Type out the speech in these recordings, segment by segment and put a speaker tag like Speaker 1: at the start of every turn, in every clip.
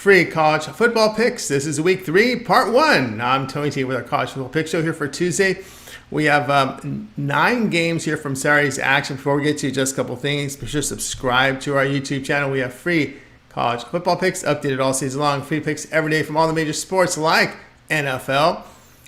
Speaker 1: free college football picks. This is week 3, part 1. I'm Tony T with our college football pick show here for Tuesday. We have 9 games here from Saturday's action. Before we get to just a couple things, be sure to subscribe to our YouTube channel. We have free college football picks updated all season long. Free picks every day from all the major sports like NFL,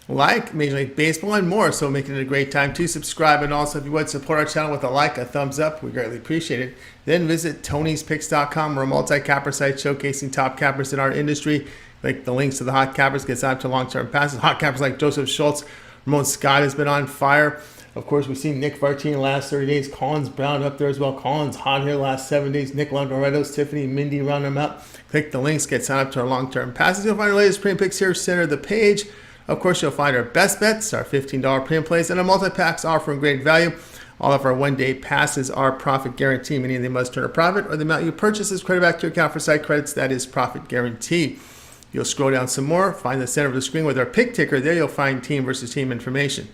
Speaker 1: like Major League Baseball, and more. So making it a great time to subscribe. And also, if you would, support our channel with a like, a thumbs up. We greatly appreciate it. Then visit Tony'sPicks.com. We're a multi-capper site showcasing top cappers in our industry. Like the links to the hot cappers, gets out to long-term passes. Hot cappers like Joseph Schultz. Ramon Scott has been on fire. Of course, we've seen Nick Vartini last 30 days. Collins Brown up there as well. Collins hot here last 7 days. Nick Longoretto, Tiffany, Mindy, round them up. Click the links, get signed up to our long-term passes. You'll find our latest premium picks here, center of the page. Of course, you'll find our best bets, our $15 premium plays, and our multi-packs offering great value. All of our one-day passes are profit guarantee, meaning they must turn a profit, or the amount you purchase is credited back to your account for site credits. That is profit guarantee. You'll scroll down some more, find the center of the screen with our pick ticker. There you'll find team versus team information.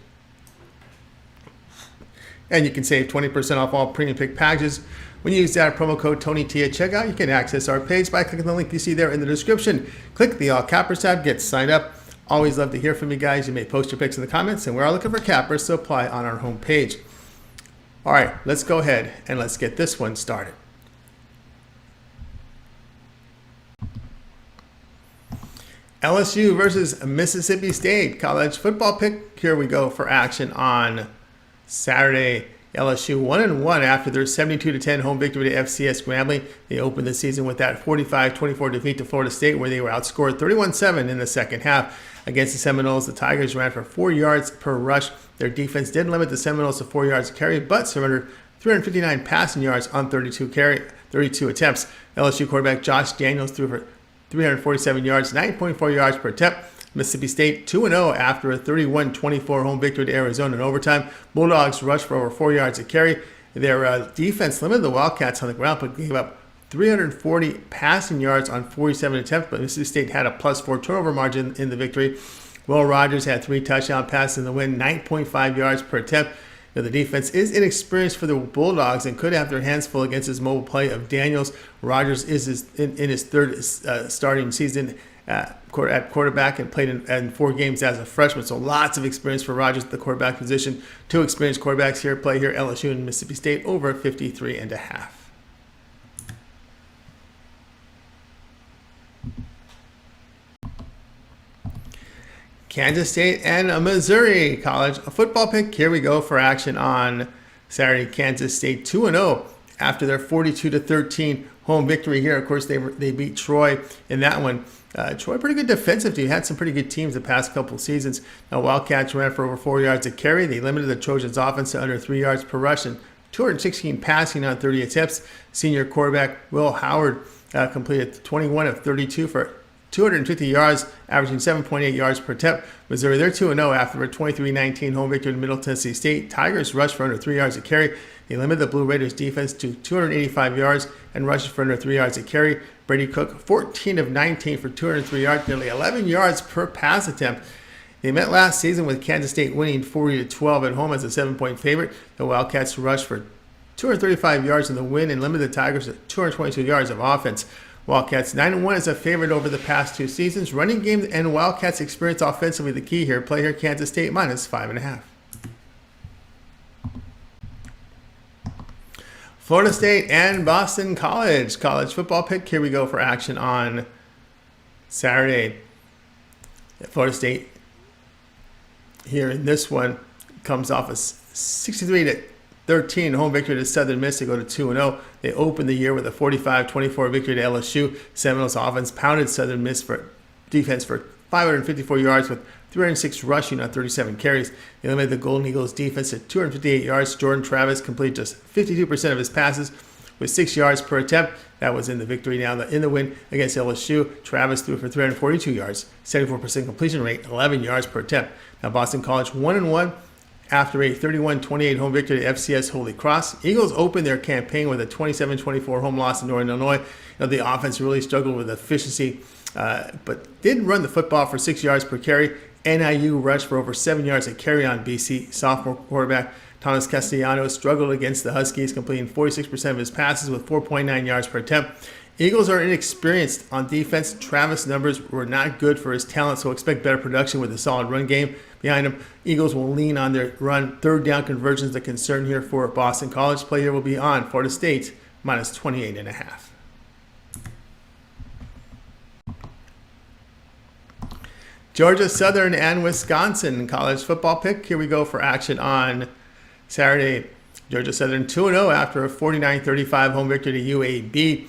Speaker 1: And you can save 20% off all premium pick packages. When you use that promo code TonyT at checkout, you can access our page by clicking the link you see there in the description. Click the All Cappers tab, get signed up. Always love to hear from you guys. You may post your picks in the comments, and we're all looking for cappers, so apply on our homepage. All right, let's go ahead and let's get this one started. LSU versus Mississippi State college football pick. Here we go for action on Saturday. LSU 1-1 after their 72-10 home victory to FCS Grambling. They opened the season with that 45-24 defeat to Florida State, where they were outscored 31-7 in the second half. Against the Seminoles, the Tigers ran for 4 yards per rush. Their defense did limit the Seminoles to 4 yards a carry, but surrendered 359 passing yards on 32 attempts. LSU quarterback Josh Daniels threw for 347 yards, 9.4 yards per attempt. Mississippi State 2-0 after a 31-24 home victory to Arizona in overtime. Bulldogs rushed for over 4 yards a carry. Their defense limited the Wildcats on the ground, but gave up 340 passing yards on 47 attempts. But Mississippi State had a +4 turnover margin in the victory. Will Rogers had 3 touchdown passes in the win, 9.5 yards per attempt. Now, the defense is inexperienced for the Bulldogs and could have their hands full against his mobile play of Daniels. Rogers is in his third starting season at quarterback and played in 4 games as a freshman. So lots of experience for Rogers at the quarterback position. 2 experienced quarterbacks here play here, LSU and Mississippi State, over 53.5. Kansas State and Missouri college football pick. Here we go for action on Saturday. Kansas State 2-0 after their 42-13 home victory here. Of course, they beat Troy in that one. Troy, pretty good defensive team. Had some pretty good teams the past couple seasons. Now, Wildcats ran for over 4 yards a carry. They limited the Trojans' offense to under 3 yards per rush and 216 passing on 30 attempts. Senior quarterback Will Howard completed 21 of 32 for 250 yards, averaging 7.8 yards per attempt. Missouri, they're 2-0 after a 23-19 home victory in Middle Tennessee State. Tigers rushed for under 3 yards a carry. They limited the Blue Raiders defense to 285 yards and rushed for under 3 yards a carry. Brady Cook, 14 of 19 for 203 yards, nearly 11 yards per pass attempt. They met last season with Kansas State winning 40-12 at home as a 7-point favorite. The Wildcats rushed for 235 yards in the win and limited the Tigers to 222 yards of offense. Wildcats 9-1 as a favorite over the past 2 seasons. Running game and Wildcats experience offensively the key here. Play here Kansas State -5.5. Florida State and Boston College football pick. Here we go for action on Saturday. Florida State here in this one comes off a 63-13 home victory to Southern Miss to go to 2-0. They opened the year with a 45-24 victory to LSU. Seminoles offense pounded Southern Miss for defense for 554 yards with 306 rushing on 37 carries. They limited the Golden Eagles defense to 258 yards. Jordan Travis completed just 52% of his passes with 6 yards per attempt. That was in the victory. Now in the win against LSU, Travis threw for 342 yards, 74% completion rate, 11 yards per attempt. Now Boston College 1-1 after a 31-28 home victory to FCS Holy Cross. Eagles opened their campaign with a 27-24 home loss in Northern Illinois. The offense really struggled with efficiency, but did run the football for 6 yards per carry. NIU rushed for over 7 yards a carry on BC. Sophomore quarterback Thomas Castellanos struggled against the Huskies, completing 46% of his passes with 4.9 yards per attempt. Eagles are inexperienced on defense. Travis' numbers were not good for his talent, so expect better production with a solid run game behind him. Eagles will lean on their run. Third down conversions, the concern here for Boston College. Play here will be on Florida State minus 28.5. Georgia Southern and Wisconsin college football pick. Here we go for action on Saturday. Georgia Southern 2-0 after a 49-35 home victory to UAB.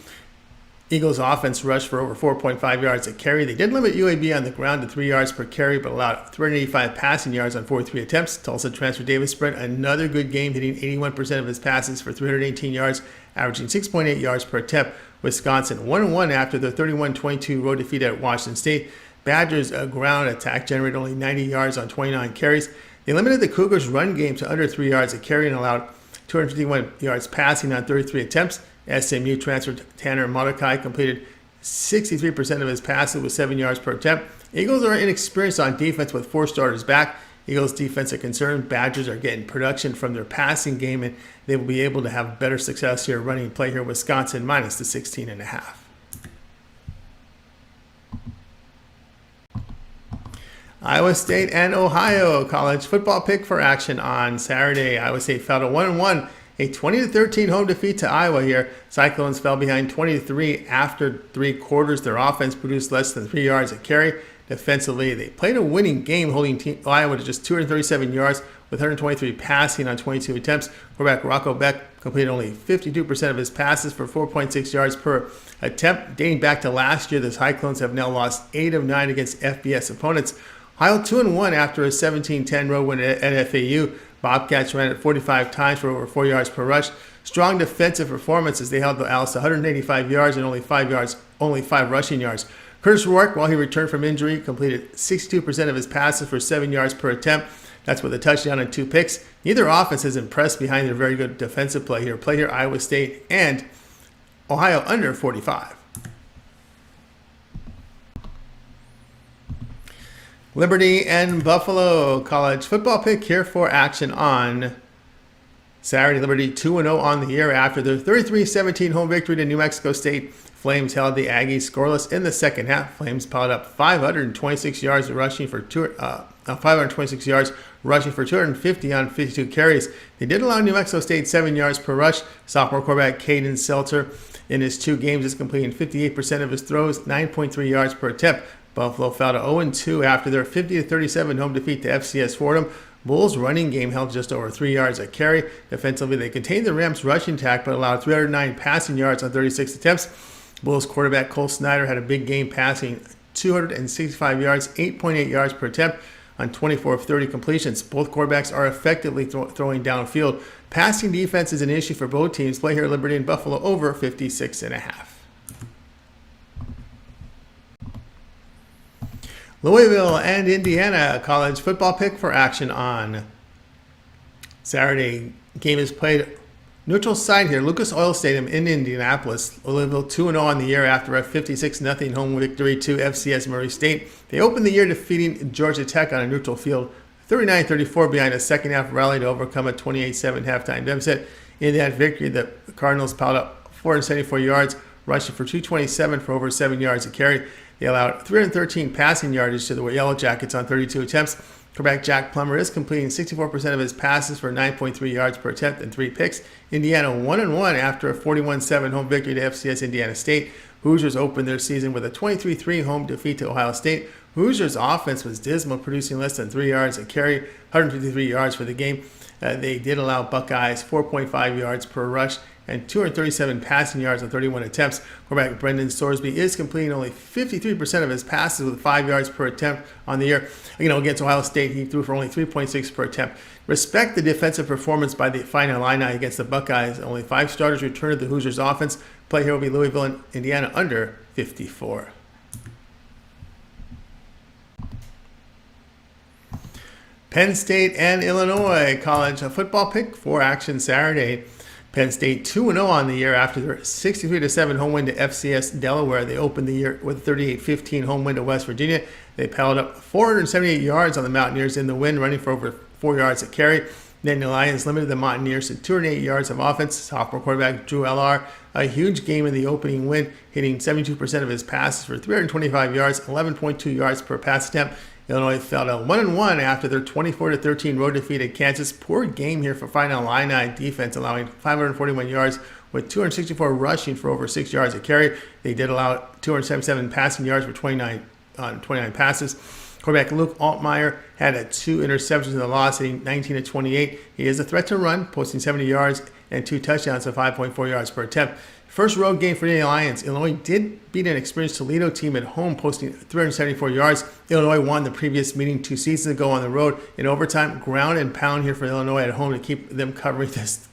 Speaker 1: Eagles offense rushed for over 4.5 yards a carry. They did limit UAB on the ground to 3 yards per carry, but allowed 385 passing yards on 43 attempts. Tulsa transfer Davis spread another good game, hitting 81% of his passes for 318 yards, averaging 6.8 yards per attempt. Wisconsin 1-1 after their 31-22 road defeat at Washington State. Badgers' ground attack generated only 90 yards on 29 carries. They limited the Cougars' run game to under 3 yards a carry and allowed 251 yards passing on 33 attempts. SMU transfer Tanner Mordecai completed 63% of his passes with 7 yards per attempt. Eagles are inexperienced on defense with 4 starters back. Eagles' defense are concerned. Badgers are getting production from their passing game, and they will be able to have better success here running play here. Wisconsin minus the 16.5. Iowa State and Ohio college football pick for action on Saturday. Iowa State fell to 1-1. A 20-13 home defeat to Iowa here. Cyclones fell behind 20-3 after 3 quarters. Their offense produced less than 3 yards a carry. Defensively, they played a winning game, holding Iowa to just 237 yards with 123 passing on 22 attempts. Quarterback Rocco Beck completed only 52% of his passes for 4.6 yards per attempt. Dating back to last year, the Cyclones have now lost 8 of 9 against FBS opponents. Ohio 2-1 after a 17-10 road win at FAU. Bobcats ran it 45 times for over 4 yards per rush. Strong defensive performance as they held the Owls to 185 yards and only 5 rushing yards. Curtis Rourke, while he returned from injury, completed 62% of his passes for 7 yards per attempt. That's with a touchdown and 2 picks. Neither offense has impressed behind their very good defensive play here. Play here Iowa State and Ohio under 45. Liberty and Buffalo college football pick here for action on Saturday. Liberty 2-0 on the year after their 33-17 home victory to New Mexico State. Flames held the Aggies scoreless in the second half. Flames piled up 526 yards rushing for 250 on 52 carries. They did allow New Mexico State 7 yards per rush. Sophomore quarterback Caden Seltzer in his 2 games is completing 58% of his throws, 9.3 yards per attempt. Buffalo fell to 0-2 after their 50-37 home defeat to FCS Fordham. Bulls' running game held just over 3 yards a carry. Defensively, they contained the Rams' rushing attack but allowed 309 passing yards on 36 attempts. Bulls quarterback Cole Snyder had a big game passing 265 yards, 8.8 yards per attempt on 24 of 30 completions. Both quarterbacks are effectively throwing downfield. Passing defense is an issue for both teams. Play here Liberty and Buffalo over 56.5. Louisville and Indiana college football pick for action on Saturday. Game is played neutral side here, Lucas Oil Stadium in Indianapolis. Louisville 2-0 on the year after a 56-0 home victory to FCS Murray State. They opened the year defeating Georgia Tech on a neutral field, 39-34 behind a second half rally to overcome a 28-7 halftime deficit. In that victory, the Cardinals piled up 474 yards, rushing for 227 for over 7 yards a carry. They allowed 313 passing yardage to the Yellow Jackets on 32 attempts. Quarterback Jack Plummer is completing 64% of his passes for 9.3 yards per attempt and 3 picks. Indiana 1-1 after a 41-7 home victory to FCS Indiana State. Hoosiers opened their season with a 23-3 home defeat to Ohio State. Hoosiers' offense was dismal, producing less than 3 yards a carry, 153 yards for the game. They did allow Buckeyes 4.5 yards per rush and 237 passing yards on 31 attempts. Quarterback Brendan Sorsby is completing only 53% of his passes with 5 yards per attempt on the year. Against Ohio State, he threw for only 3.6 per attempt. Respect the defensive performance by the Fighting Illini against the Buckeyes. Only 5 starters returned to the Hoosiers offense. Play here will be Louisville and Indiana under 54. Penn State and Illinois college football pick for action Saturday. Penn State 2-0 on the year after their 63-7 home win to FCS Delaware. They opened the year with a 38-15 home win to West Virginia. They piled up 478 yards on the Mountaineers in the win, running for over 4 yards a carry. Then the Lions limited the Mountaineers to 208 yards of offense. Sophomore quarterback Drew L.R., a huge game in the opening win, hitting 72% of his passes for 325 yards, 11.2 yards per pass attempt. Illinois fell to 1-1 after their 24-13 road defeat at Kansas. Poor game here for Fighting Illini defense, allowing 541 yards with 264 rushing for over 6 yards a carry. They did allow 277 passing yards for 29 passes. Quarterback Luke Altmaier had 2 interceptions in the loss, hitting 19-28. He is a threat to run, posting 70 yards and 2 touchdowns of 5.4 yards per attempt. First road game for the Lions. Illinois did beat an experienced Toledo team at home, posting 374 yards. Illinois won the previous meeting 2 seasons ago on the road in overtime. Ground and pound here for Illinois at home to keep them covering this,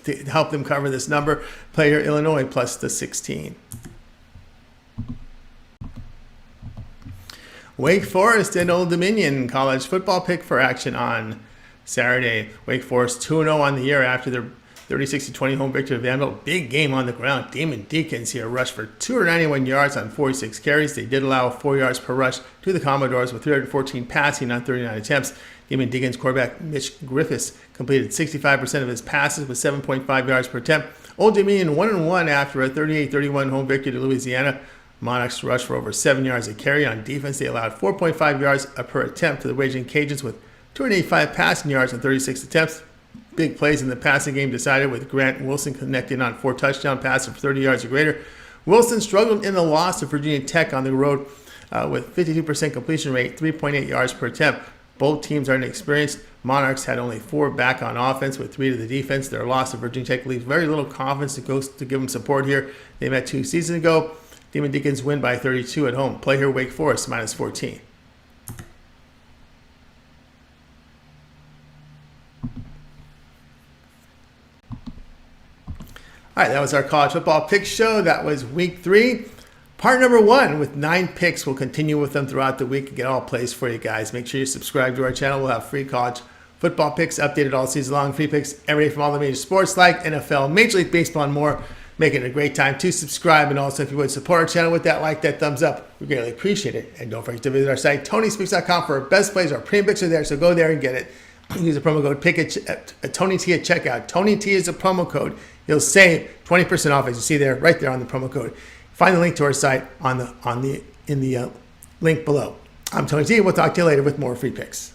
Speaker 1: to help them cover this number. Play here Illinois plus the 16. Wake Forest and Old Dominion college football pick for action on Saturday. Wake Forest 2-0 on the year after their 36-20 home victory of Vanderbilt. Big game on the ground. Damon Deacons here rushed for 291 yards on 46 carries. They did allow 4 yards per rush to the Commodores with 314 passing on 39 attempts. Damon Deacons quarterback Mitch Griffiths completed 65% of his passes with 7.5 yards per attempt. Old Dominion 1-1 after a 38-31 home victory to Louisiana. Monarchs rushed for over 7 yards a carry. On defense, they allowed 4.5 yards per attempt to the Raging Cajuns with 285 passing yards on 36 attempts. Big plays in the passing game decided with Grant Wilson connecting on 4 touchdown passes for 30 yards or greater. Wilson struggled in the loss to Virginia Tech on the road with 52% completion rate, 3.8 yards per attempt. Both teams are inexperienced. Monarchs had only 4 back on offense with 3 to the defense. Their loss to Virginia Tech leaves very little confidence to give them support here. They met 2 seasons ago. Damon Deacons win by 32 at home. Play here Wake Forest minus 14. All right, that was our college football pick show. That was week 3. Part number 1 with 9 picks. We'll continue with them throughout the week and get all plays for you guys. Make sure you subscribe to our channel. We'll have free college football picks updated all season long. Free picks every day from all the major sports like NFL, Major League Baseball, and more. Make it a great time to subscribe. And also, if you would, support our channel with that like, that thumbs up. We greatly appreciate it. And don't forget to visit our site, TonySpeaks.com, for our best plays. Our premium picks are there, so go there and get it. Use the promo code Tony T at checkout. Tony T is a promo code. You'll save 20% off, as you see there, right there on the promo code. Find the link to our site in the link below. I'm Tony T. We'll talk to you later with more free picks.